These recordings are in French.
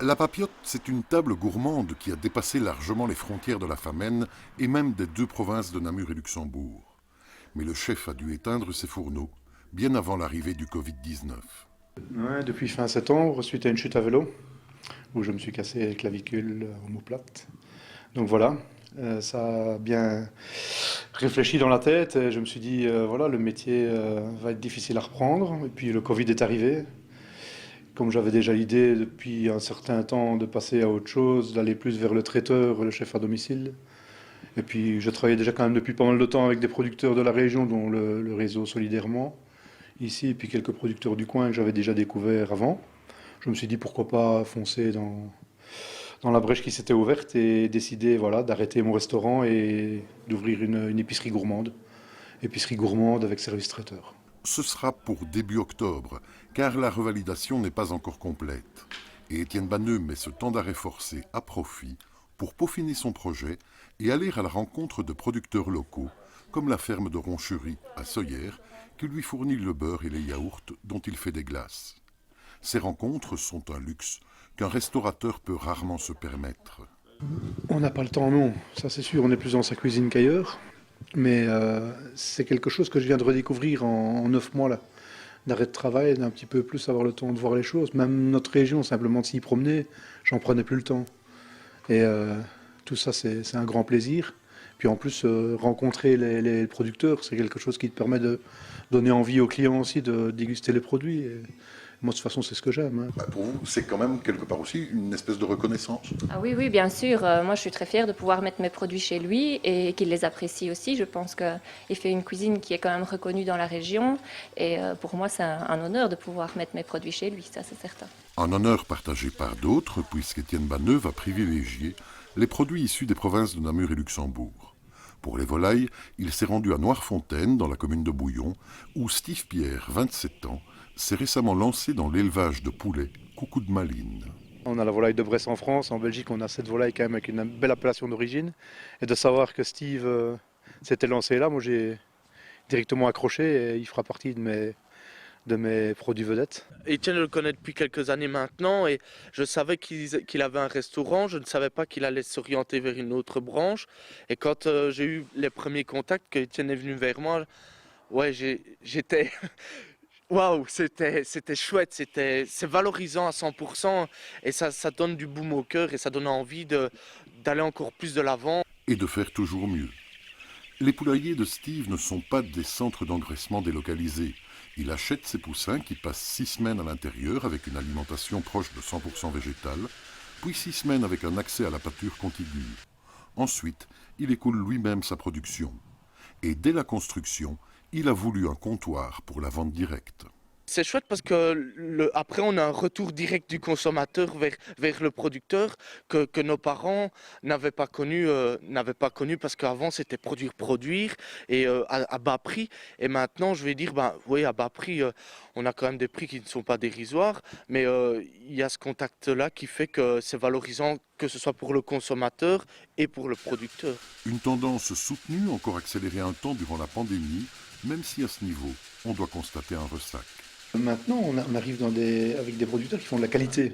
La papillote, c'est une table gourmande qui a dépassé largement les frontières de la Famenne et même des deux provinces de Namur et Luxembourg. Mais le chef a dû éteindre ses fourneaux bien avant l'arrivée du Covid-19. Ouais, depuis fin septembre, suite à une chute à vélo, où je me suis cassé la clavicule omoplate. Donc voilà, ça a bien réfléchi dans la tête et je me suis dit, voilà, le métier va être difficile à reprendre. Et puis le Covid est arrivé. Comme j'avais déjà l'idée depuis un certain temps de passer à autre chose, d'aller plus vers le traiteur, le chef à domicile. Et puis je travaillais déjà quand même depuis pas mal de temps avec des producteurs de la région, dont le réseau Solidairement, ici, et puis quelques producteurs du coin que j'avais déjà découvert avant. Je me suis dit pourquoi pas foncer dans la brèche qui s'était ouverte et décider voilà, d'arrêter mon restaurant et d'ouvrir une épicerie gourmande. Épicerie gourmande avec service traiteur. Ce sera pour début octobre, car la revalidation n'est pas encore complète. Et Étienne Banneux met ce temps d'arrêt forcé à profit pour peaufiner son projet et aller à la rencontre de producteurs locaux, comme la ferme de Roncherie à Soyères, qui lui fournit le beurre et les yaourts dont il fait des glaces. Ces rencontres sont un luxe qu'un restaurateur peut rarement se permettre. On n'a pas le temps, non, ça c'est sûr, on est plus dans sa cuisine qu'ailleurs. Mais c'est quelque chose que je viens de redécouvrir en 9 mois là, d'arrêt de travail, d'un petit peu plus avoir le temps de voir les choses. Même notre région, simplement de s'y promener, j'en prenais plus le temps. Et tout ça, c'est un grand plaisir. Puis en plus, rencontrer les producteurs, c'est quelque chose qui te permet de donner envie aux clients aussi de déguster les produits. Et moi, de toute façon, c'est ce que j'aime. Hein. Pour vous, c'est quand même quelque part aussi une espèce de reconnaissance. Ah oui, oui, bien sûr. Moi, je suis très fière de pouvoir mettre mes produits chez lui et qu'il les apprécie aussi. Je pense qu'il fait une cuisine qui est quand même reconnue dans la région. Et pour moi, c'est un honneur de pouvoir mettre mes produits chez lui, ça c'est certain. Un honneur partagé par d'autres, puisqu'Étienne Banneux va privilégier les produits issus des provinces de Namur et Luxembourg. Pour les volailles, il s'est rendu à Noirfontaine, dans la commune de Bouillon, où Steve Pierre, 27 ans, s'est récemment lancé dans l'élevage de poulets coucou de Malines. On a la volaille de Bresse en France, en Belgique on a cette volaille quand même avec une belle appellation d'origine. Et de savoir que Steve s'était lancé là, moi j'ai directement accroché et il fera partie de mes produits vedettes. Étienne, je le connais depuis quelques années maintenant et je savais qu'il avait un restaurant, je ne savais pas qu'il allait s'orienter vers une autre branche. Et quand j'ai eu les premiers contacts, que Étienne est venu vers moi, ouais, j'étais... Waouh, c'était chouette, c'est valorisant à 100% et ça donne du baume au cœur et ça donne envie d'aller encore plus de l'avant. Et de faire toujours mieux. Les poulaillers de Steve ne sont pas des centres d'engraissement délocalisés. Il achète ses poussins qui passent 6 semaines à l'intérieur avec une alimentation proche de 100% végétale, puis 6 semaines avec un accès à la pâture contiguë. Ensuite, il écoule lui-même sa production. Et dès la construction, il a voulu un comptoir pour la vente directe. C'est chouette parce que après on a un retour direct du consommateur vers le producteur que nos parents n'avaient pas connu parce qu'avant c'était produire et à bas prix et maintenant je vais dire oui à bas prix on a quand même des prix qui ne sont pas dérisoires mais il y a ce contact là qui fait que c'est valorisant que ce soit pour le consommateur et pour le producteur. Une tendance soutenue, encore accélérée un temps durant la pandémie, même si à ce niveau, on doit constater un ressac. Maintenant, on arrive avec des producteurs qui font de la qualité.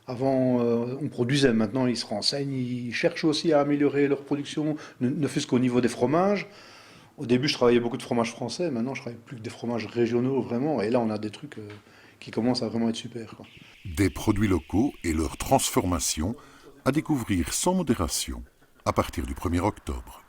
Avant, on produisait, maintenant ils se renseignent, ils cherchent aussi à améliorer leur production, ne fût-ce qu'au niveau des fromages. Au début, je travaillais beaucoup de fromages français, maintenant je travaille plus que des fromages régionaux, vraiment. Et là, on a des trucs qui commencent à vraiment être super. Quoi. Des produits locaux et leur transformation à découvrir sans modération à partir du 1er octobre.